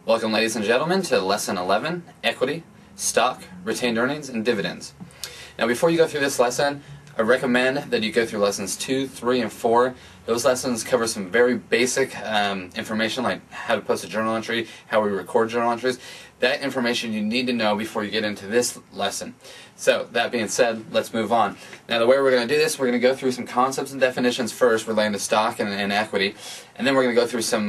Welcome, ladies and gentlemen, to Lesson 11, Equity, Stock, Retained Earnings, and Dividends. Now, before you go through this lesson, I recommend that you go through lessons 2, 3, and 4. Those lessons cover some very basic information like how to post a journal entry, how we record journal entries. That information you need to know before you get into this lesson. So, that being said, let's move on. Now, the way we're going to do this, we're going to go through some concepts and definitions first relating to stock and equity, and then we're going to go through some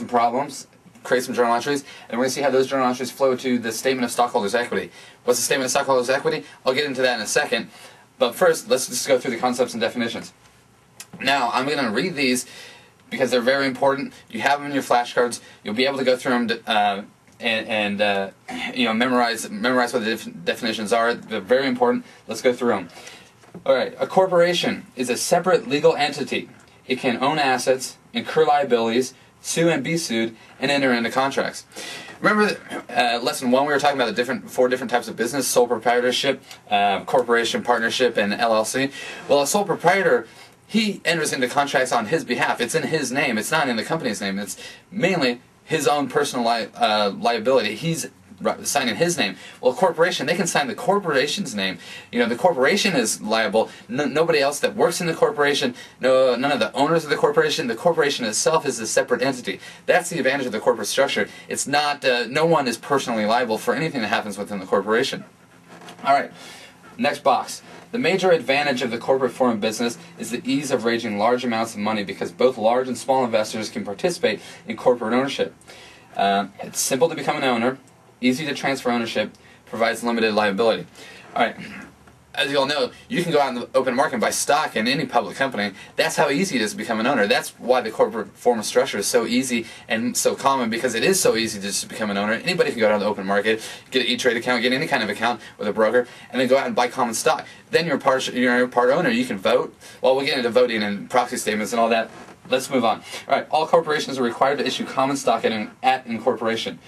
problems, create some journal entries, and we're going to see how those journal entries flow to the statement of stockholders' equity. What's the statement of stockholders' equity? I'll get into that in a second, but first, let's just go through the concepts and definitions. Now, I'm going to read these because they're very important. You have them in your flashcards. You'll be able to go through them memorize what the definitions are. They're very important. Let's go through them. All right. A corporation is a separate legal entity. It can own assets, incur liabilities, sue and be sued, and enter into contracts. Remember lesson 1, we were talking about the four different types of business: sole proprietorship, corporation, partnership, and LLC. Well, a sole proprietor, he enters into contracts on his behalf. It's in his name. It's not in the company's name. It's mainly his own personal liability. He's signing his name. Well, a corporation, they can sign the corporation's name. You know, the corporation is liable. Nobody else that works in the corporation, none of the owners of the corporation itself is a separate entity. That's the advantage of the corporate structure. It's not, no one is personally liable for anything that happens within the corporation. All right, next box. The major advantage of the corporate form of business is the ease of raising large amounts of money because both large and small investors can participate in corporate ownership. It's simple to become an owner, easy to transfer ownership, provides limited liability. All right, as you all know, you can go out in the open market and buy stock in any public company. That's how easy it is to become an owner. That's why the corporate form of structure is so easy and so common, because it is so easy to just become an owner. Anybody can go down to the open market, get an E-Trade account, get any kind of account with a broker, and then go out and buy common stock. Then you're a part owner. You can vote. Well, we'll get into voting and proxy statements and all that. Let's move on. All right, all corporations are required to issue common stock at incorporation.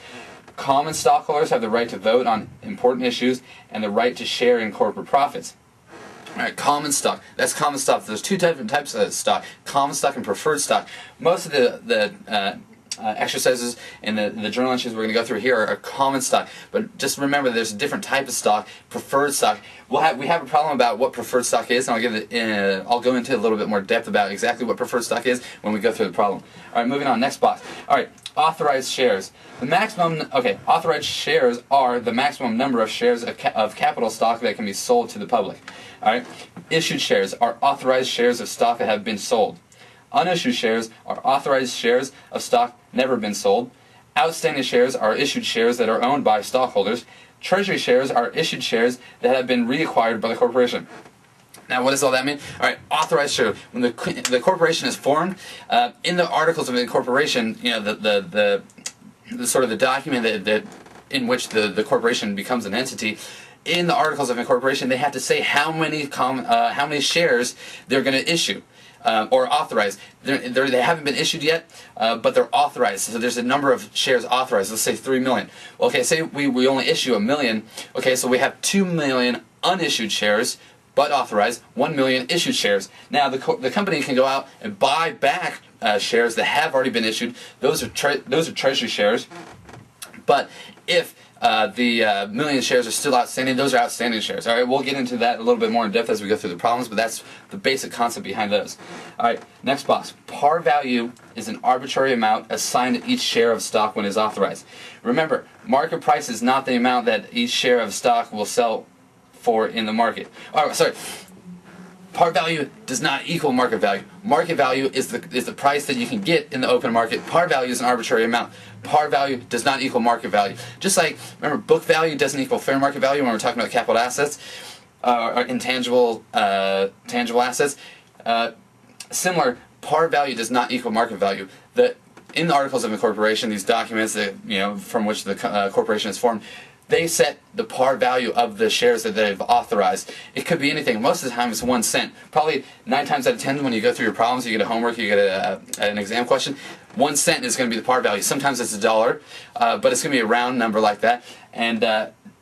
Common stockholders have the right to vote on important issues and the right to share in corporate profits. All right, common stock. That's common stock. There's two different types of stock: common stock and preferred stock. Most of the exercises and the journal entries we're going to go through here are common stock. But just remember, there's a different type of stock: preferred stock. We have a problem about what preferred stock is, and I'll go into a little bit more depth about exactly what preferred stock is when we go through the problem. All right, moving on. Next box. All right. Authorized shares. Authorized shares are the maximum number of shares of capital stock that can be sold to the public. All right. Issued shares are authorized shares of stock that have been sold. Unissued shares are authorized shares of stock never been sold. Outstanding shares are issued shares that are owned by stockholders. Treasury shares are issued shares that have been reacquired by the corporation. Now, what does all that mean? All right, authorized share. When the corporation is formed, in the articles of incorporation, you know, the sort of the document that in which the corporation becomes an entity. In the articles of incorporation, they have to say how many shares they're going to issue or authorize. They haven't been issued yet, but they're authorized. So there's a number of shares authorized. Let's say 3 million. Well, okay, say we only issue 1 million. Okay, so we have 2 million unissued shares, but authorized, 1 million issued shares. Now, the company can go out and buy back shares that have already been issued. Those are treasury shares. But if the million shares are still outstanding, those are outstanding shares. All right, we'll get into that a little bit more in depth as we go through the problems, but that's the basic concept behind those. All right, next box. Par value is an arbitrary amount assigned to each share of stock when it is authorized. Remember, market price is not the amount that each share of stock will sell for in the market. Oh, sorry. Par value does not equal market value. Market value is the price that you can get in the open market. Par value is an arbitrary amount. Par value does not equal market value. Just like, remember, book value doesn't equal fair market value when we're talking about capital assets or intangible tangible assets. Similar, par value does not equal market value. In the articles of incorporation, these documents that from which the corporation is formed, they set the par value of the shares that they've authorized. It could be anything. Most of the time it's 1 cent. Probably 9 times out of 10 when you go through your problems, you get a homework, you get an exam question, 1 cent is going to be the par value. Sometimes it's $1, but it's going to be a round number like that, and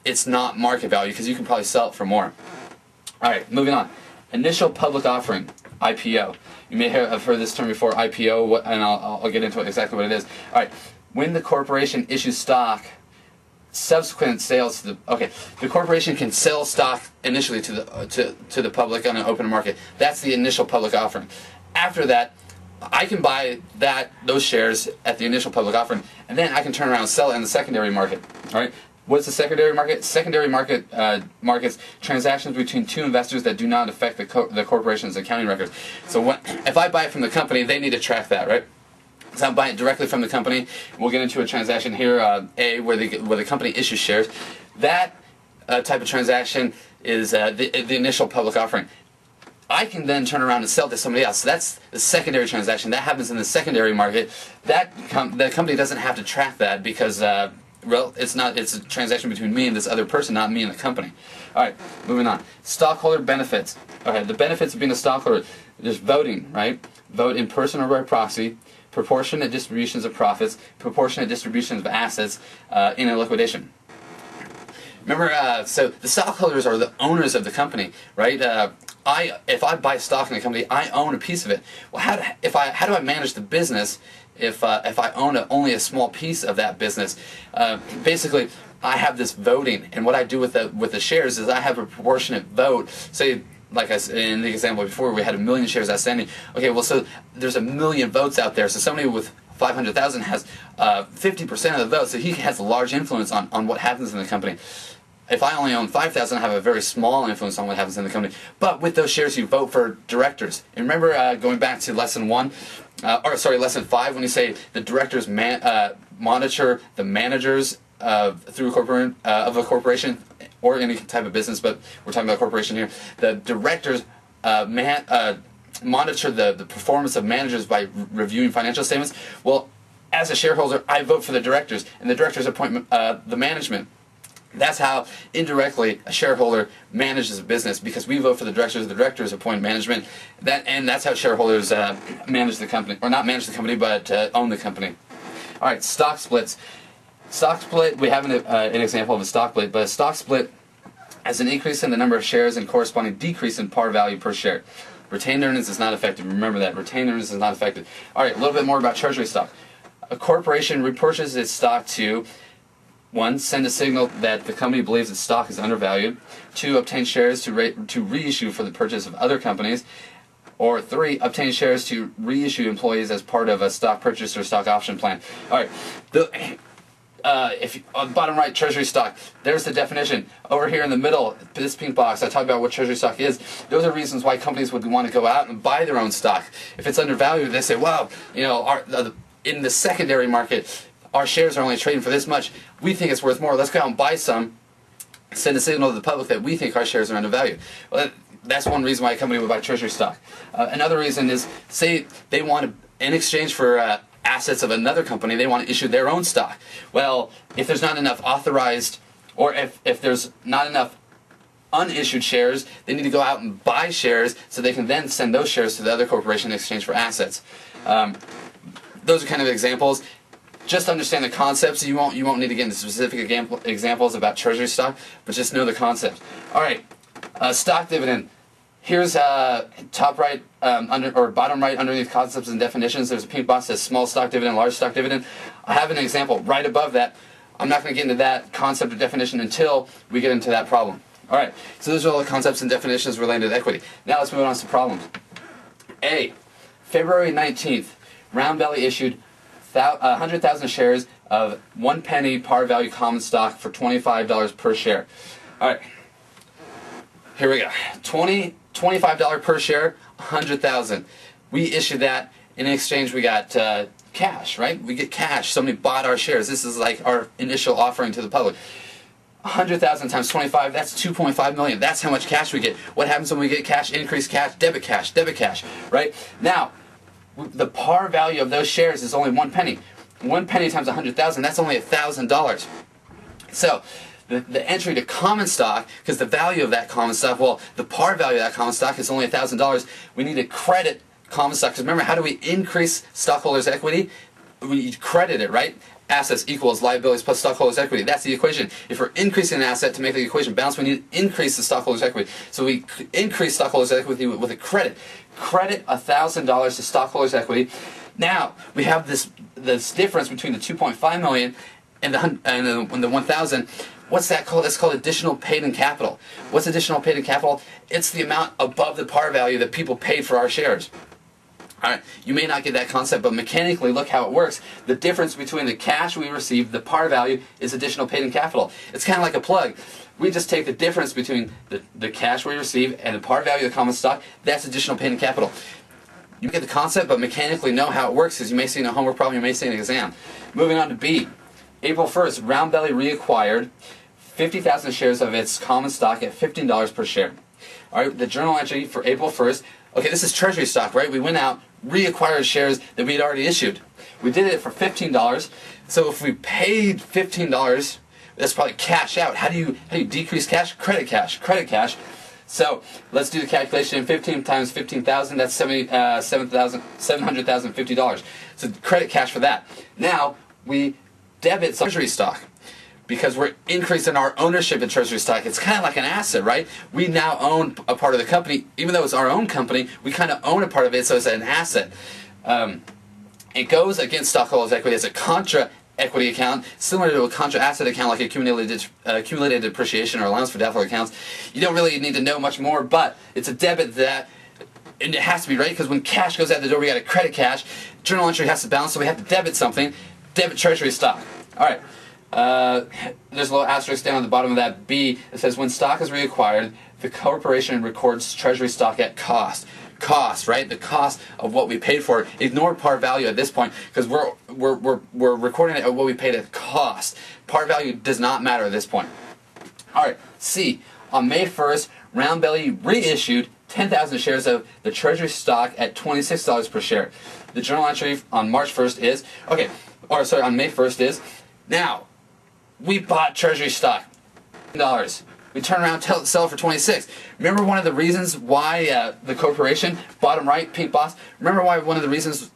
it's not market value because you can probably sell it for more. All right, moving on. Initial public offering, IPO. You may have heard this term before, IPO, and I'll get into exactly what it is. All right. when the corporation issues stock, subsequent sales to the corporation can sell stock initially to the public on an open market. That's the initial public offering. After that, I can buy those shares at the initial public offering, and then I can turn around and sell it in the secondary market. All right. What's the secondary market? Secondary market markets transactions between two investors that do not affect the corporation's accounting records. So if I buy it from the company, they need to track that, right? So I'm buying it directly from the company. We'll get into a transaction here, A, where the company issues shares. That type of transaction is the initial public offering. I can then turn around and sell to somebody else. So that's the secondary transaction. That happens in the secondary market. The company doesn't have to track that because it's a transaction between me and this other person, not me and the company. All right, moving on. Stockholder benefits. Okay, the benefits of being a stockholder. There's voting, right? Vote in person or by proxy. Proportionate distributions of profits, proportionate distributions of assets in a liquidation. Remember, so the stockholders are the owners of the company, right? If I buy stock in a company, I own a piece of it. Well, how do I manage the business if I own only a small piece of that business? Basically, I have this voting, and what I do with the shares is I have a proportionate vote. Say, like I said in the example before, we had 1 million shares outstanding. Okay, well, so there's 1 million votes out there. So somebody with 500,000 has 50% of the votes, so he has a large influence on what happens in the company. If I only own 5,000, I have a very small influence on what happens in the company. But with those shares, you vote for directors. And remember, going back to lesson 5, when you say the directors monitor the managers through of a corporation or any type of business, but we're talking about a corporation here. The directors monitor the performance of managers by reviewing financial statements. Well, as a shareholder, I vote for the directors, and the directors appoint the management. That's how, indirectly, a shareholder manages a business, because we vote for the directors appoint management, and that's how shareholders manage the company, or not manage the company, but own the company. All right, stock splits. Stock split, we have an example of a stock split, but a stock split has an increase in the number of shares and corresponding decrease in par value per share. Retained earnings is not affected. Remember that. Retained earnings is not affected. All right, a little bit more about treasury stock. A corporation repurchases its stock to 1. Send a signal that the company believes its stock is undervalued. 2. Obtain shares to reissue for the purchase of other companies. Or 3. Obtain shares to reissue employees as part of a stock purchase or stock option plan. All right. On the bottom right, treasury stock, there's the definition. Over here in the middle, this pink box, I talk about what treasury stock is. Those are reasons why companies would want to go out and buy their own stock. If it's undervalued, they say, well, in the secondary market, our shares are only trading for this much. We think it's worth more. Let's go out and buy some. Send a signal to the public that we think our shares are undervalued. Well, that's one reason why a company would buy treasury stock. Another reason is, say they want to, in exchange for assets of another company, they want to issue their own stock. Well, if there's not enough authorized, or if there's not enough unissued shares, they need to go out and buy shares so they can then send those shares to the other corporation in exchange for assets. Those are kind of examples. Just understand the concepts. You won't need to get into specific examples about treasury stock, but just know the concept. All right, stock dividend. Here's top right or bottom right underneath concepts and definitions. There's a pink box that says small stock dividend, large stock dividend. I have an example right above that. I'm not going to get into that concept or definition until we get into that problem. All right, so those are all the concepts and definitions related to equity. Now let's move on to some problems. A, February 19th, Round Belly issued 100,000 shares of 1 penny par value common stock for $25 per share. All right, here we go. $25 per share, 100,000. We issued that. In exchange, we got cash, right? We get cash. Somebody bought our shares. This is like our initial offering to the public. 100,000 times 25, that's 2.5 million. That's how much cash we get. What happens when we get cash? Increase cash, debit cash, right? Now, the par value of those shares is only 1 penny. 1 penny times 100,000, that's only $1,000. So, the entry to common stock, because the value of that common stock, well, the par value of that common stock is only $1,000. We need to credit common stock, because remember, how do we increase stockholders' equity? We credit it, right? Assets equals liabilities plus stockholders' equity. That's the equation. If we're increasing an asset to make the equation balance, we need to increase the stockholders' equity. So we increase stockholders' equity with a credit. Credit $1,000 to stockholders' equity. Now we have this this difference between the 2.5 million and the 1,000. What's that called? That's called additional paid-in capital. What's additional paid-in capital? It's the amount above the par value that people paid for our shares. All right, you may not get that concept, but mechanically, look how it works. The difference between the cash we received, the par value, is additional paid-in capital. It's kind of like a plug. We just take the difference between the cash we receive and the par value of the common stock. That's additional paid-in capital. You get the concept, but mechanically know how it works, because you may see in a homework problem, you may see in an exam. Moving on to B. April 1st, Roundbelly reacquired 50,000 shares of its common stock at $15 per share. All right, the journal entry for April 1st. Okay, this is treasury stock, right? We went out, reacquired shares that we had already issued. We did it for $15. So if we paid $15, that's probably cash out. How do you decrease cash? Credit cash. Credit cash. So let's do the calculation. 15 times 15,000. That's $750. So credit cash for that. Now we debit some treasury stock, because we're increasing our ownership in treasury stock. It's kind of like an asset, right? We now own a part of the company. Even though it's our own company, we kind of own a part of it, so it's an asset. It goes against stockholders' equity as a contra equity account, similar to a contra asset account like accumulated depreciation or allowance for doubtful accounts. You don't really need to know much more, but it's a debit that, and it has to be, right? Because when cash goes out the door, we got to credit cash. Journal entry has to balance, so we have to debit something. Debit treasury stock. All right. There's a little asterisk down at the bottom of that B. It says when stock is reacquired, the corporation records treasury stock at cost. Cost, right? The cost of what we paid for it. Ignore par value at this point, because we're recording it at what we paid at cost. Par value does not matter at this point. All right. C. On May 1st, Roundbelly reissued 10,000 shares of the treasury stock at $26 per share. The journal entry on March 1st is on May 1st is, now we bought treasury stock, $10. We turn around and sell it for 26. Remember one of the reasons why the corporation, bottom right, pink box, remember why one of the reasons